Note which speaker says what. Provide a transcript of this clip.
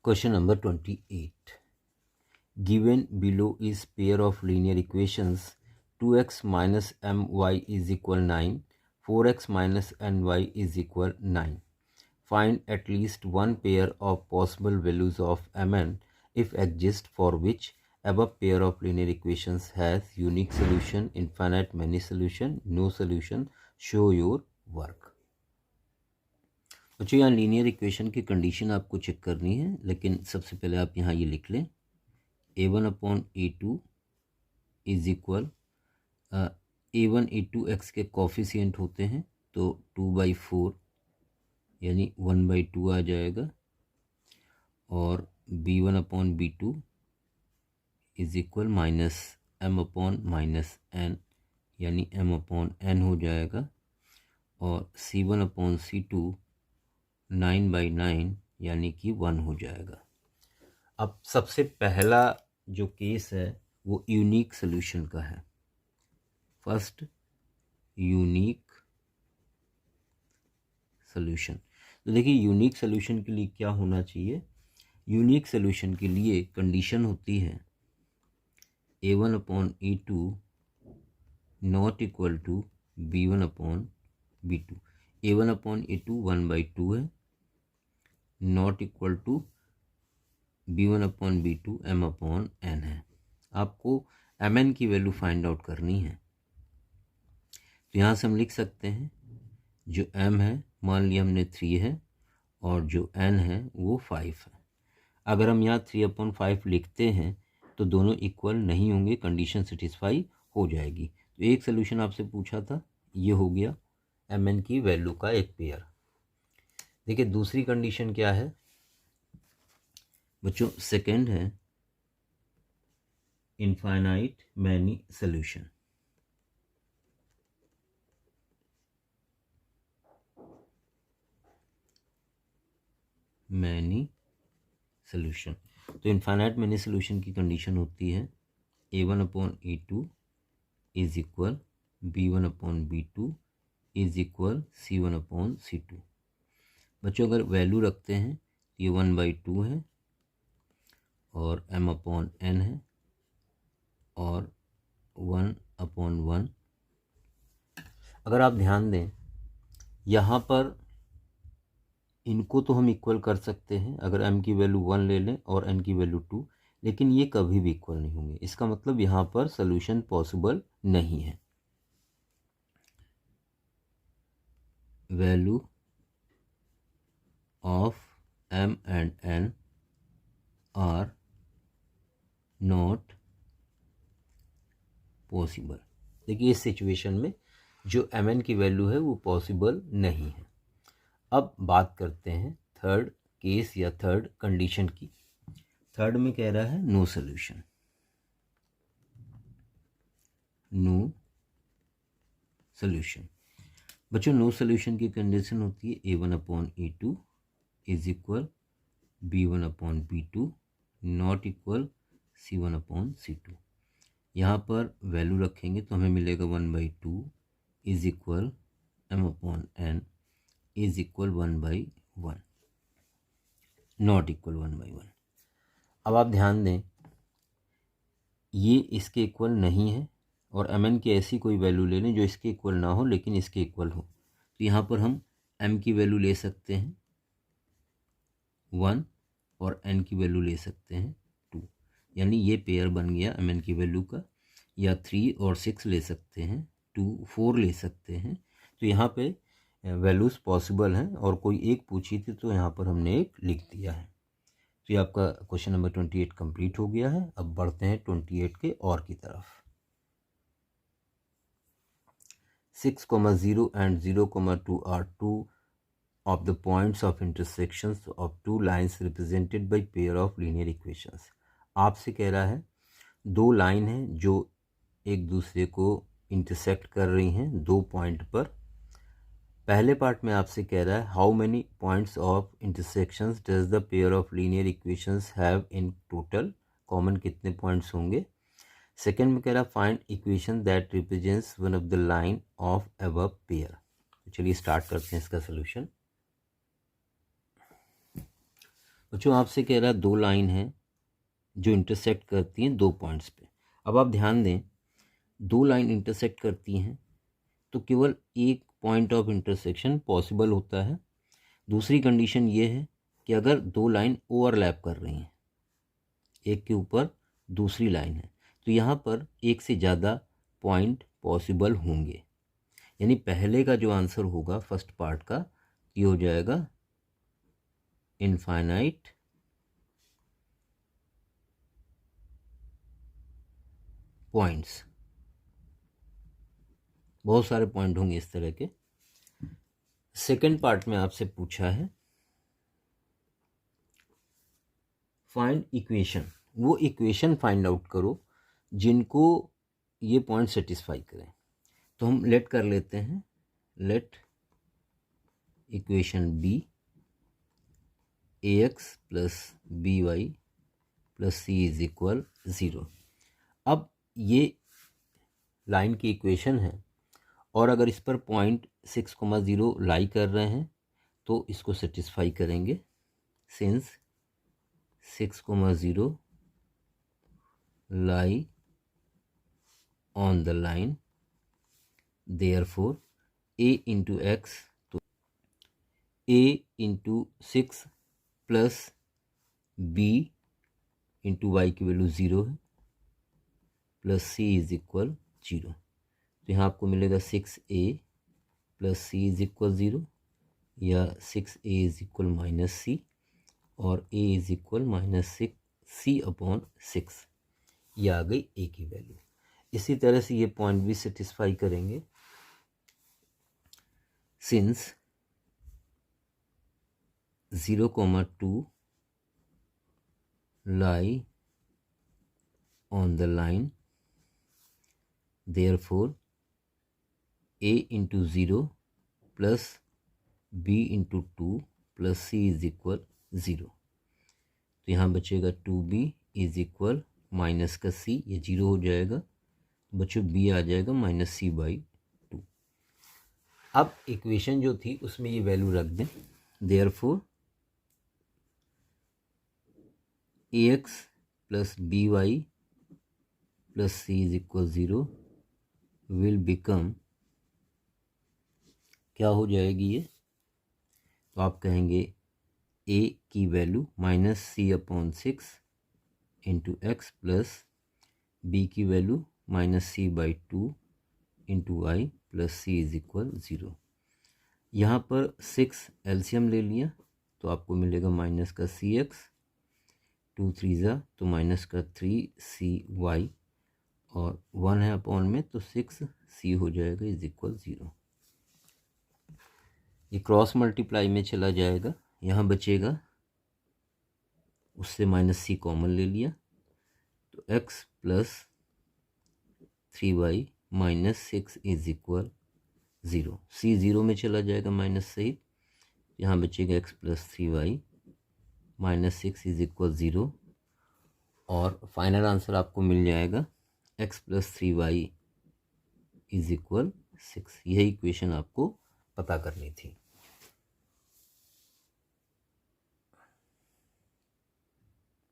Speaker 1: Question number 28. Given below is pair of linear equations 2x minus my is equal 9, 4x minus ny is equal 9. Find at least one pair of possible values of mn if exist, for which above pair of linear equations has unique solution, infinite many solution, no solution. Show your work. बच्चों यहाँ linear equation की condition आपको check करनी है, लेकिन सबसे पहले आप यहाँ ये लिख लें a1/a2 is equal a1 a2 x के कोफिशिएंट होते हैं तो 2/4 यानी 1/2 आ जाएगा, और b1/b2 इज इक्वल -m/-n यानी m/n हो जाएगा, और c1/c2 9/9 यानी कि 1 हो जाएगा। अब सबसे पहला जो केस है वो यूनिक सॉल्यूशन का है। First unique solution. तो देखिए यूनिक सॉल्यूशन के लिए क्या होना चाहिए। यूनिक सॉल्यूशन के लिए कंडीशन होती है a1/a2 not equal to b1/b2। a1/a2 1/2 है, not equal to b1/b2 m/n है। आपको mn की वैल्यू फाइंड आउट करनी है। तो यहाँ से हम लिख सकते हैं जो m है मान लिया हमने 3 है, और जो n है वो 5 है। अगर हम यहाँ 3/5 लिखते हैं तो दोनों इक्वल नहीं होंगे, कंडीशन सेटिस्फाई हो जाएगी। तो एक सोल्यूशन आपसे पूछा था, ये हो गया mn की वैल्यू का एक पेयर। देखिए दूसरी कंडीशन क्या है बच्चों, सेकंड है infinite many solution. Many solution. तो इनफाइनाइट मैनी सॉल्यूशन की कंडीशन होती है a1/a2 is equal b1/b2 is equal c1/c2। बच्चों अगर वैल्यू रखते हैं ये 1/2 है और m/n है और 1/1। अगर आप ध्यान दें यहाँ पर इनको तो हम इक्वल कर सकते हैं अगर m की वैल्यू 1 ले लें और n की वैल्यू 2, लेकिन ये कभी भी इक्वल नहीं होंगे। इसका मतलब यहाँ पर सॉल्यूशन पॉसिबल नहीं है। Value of m and n are not possible. देखिए इस सिचुएशन में जो mn की वैल्यू है वो पॉसिबल नहीं है। अब बात करते हैं थर्ड केस या थर्ड कंडीशन की। थर्ड में कह रहा है नो सॉल्यूशन। No solution. बच्चों नो सॉल्यूशन की कंडीशन होती है a1/a2 is equal b1/b2 not equal c1/c2। यहाँ पर वैल्यू रखेंगे तो हमें मिलेगा 1/2 is equal m/n is equal 1/1 not equal 1/1। अब आप ध्यान दें ये इसके इक्वल नहीं है, और mn की ऐसी कोई वैल्यू ले लें जो इसके इक्वल ना हो लेकिन इसके इक्वल हो। तो यहाँ पर हम m की वैल्यू ले सकते हैं 1 और n की वैल्यू ले सकते हैं 2, यानी ये पेयर बन गया mn की वैल्यू का। या 3 और 6 ले सकते हैं, 2 4 ले सकते हैं। तो यहाँ पे वैल्यूज़ पॉसिबल हैं, और कोई एक पूछी थी तो यहाँ पर हमने एक लिख दिया है। तो ये आपका क्वेश्चन नंबर 28 कंप्लीट हो गया है। अब बढ़ते हैं 28 के और की तरफ। 6,0 and 0,2 are two of the points of intersections of two lines represented by pair of linear equations। आपसे कह रहा है दो लाइन हैं जो एक दूसरे को इंटरसेक्ट कर रही हैं दो पॉइंट पर। पहले पार्ट में आपसे कह रहा है how many points of intersections does the pair of linear equations have in total, common कितने पॉइंट्स होंगे। सेकेंड में कह रहा है find equation that represents one of the line of above pair. चलिए स्टार्ट करते हैं इसका सोल्यूशन। बच्चों आपसे कह रहा है दो लाइन है जो इंटरसेक्ट करती हैं दो पॉइंट्स पे। अब आप ध्यान दें, दो लाइन इंटरसेक्ट करती हैं तो केवल एक पॉइंट ऑफ इंटरसेक्शन पॉसिबल होता है। दूसरी कंडीशन ये है कि अगर दो लाइन ओवरलैप कर रही हैं, एक के ऊपर दूसरी लाइन है, तो यहाँ पर एक से ज़्यादा पॉइंट पॉसिबल होंगे। यानी पहले का जो आंसर होगा फर्स्ट पार्ट का, ये हो जाएगा इनफाइनाइट पॉइंट्स। बहुत सारे पॉइंट होंगे इस तरह के। सेकंड पार्ट में आपसे पूछा है फाइंड इक्वेशन, वो इक्वेशन फाइंड आउट करो जिनको ये पॉइंट सेटिस्फाई करें। तो हम लेट कर लेते हैं, let equation be ax plus B Y plus C is equal 0। अब ये लाइन की इक्वेशन है और अगर इस पर पॉइंट 6,0 लाई कर रहे हैं तो इसको सेटिस्फाई करेंगे। Since 6,0 lie on the line, therefore a into x, तो a into 6 plus b into y की वैल्यू 0 है प्लस c इज इक्वल 0। तो यहाँ आपको मिलेगा 6a plus C is equal 0 या 6a इज इक्वल माइनस सी और a is equal minus 6c upon 6। ये आ गई a की वैल्यू। इसी तरह से ये पॉइंट भी सेटिस्फाई करेंगे। Since 0,2 lie on the line, therefore a into 0 plus b into 2 plus c is equal 0। तो यहाँ बचेगा 2b इज इक्वल माइनस का c, ये 0 हो जाएगा, बच्चों b आ जाएगा माइनस सी बाई 2। अब इक्वेशन जो थी उसमें ये वैल्यू रख दें, therefore ax plus B Y plus C is equal 0 will become, क्या हो जाएगी ये, तो आप कहेंगे a की value minus C upon 6 into X plus b की value minus C by 2 into Y plus C is equal 0। यहाँ पर 6 एलसीएम ले लिया तो आपको मिलेगा माइनस का सी एक्स, 2 3 ज़ा तो माइनस का 3cy और 1 है अपॉन में तो 6c हो जाएगा इज इक्वल 0। ये क्रॉस मल्टीप्लाई में चला जाएगा, यहाँ बचेगा, उससे माइनस सी कॉमन ले लिया तो x plus 3y minus 6 is equal 0। c 0 में चला जाएगा माइनस सहित, यहाँ बचेगा x plus 3y minus 6 is equal 0 और फाइनल आंसर आपको मिल जाएगा x plus 3y is equal 6। यही इक्वेशन आपको पता करनी थी।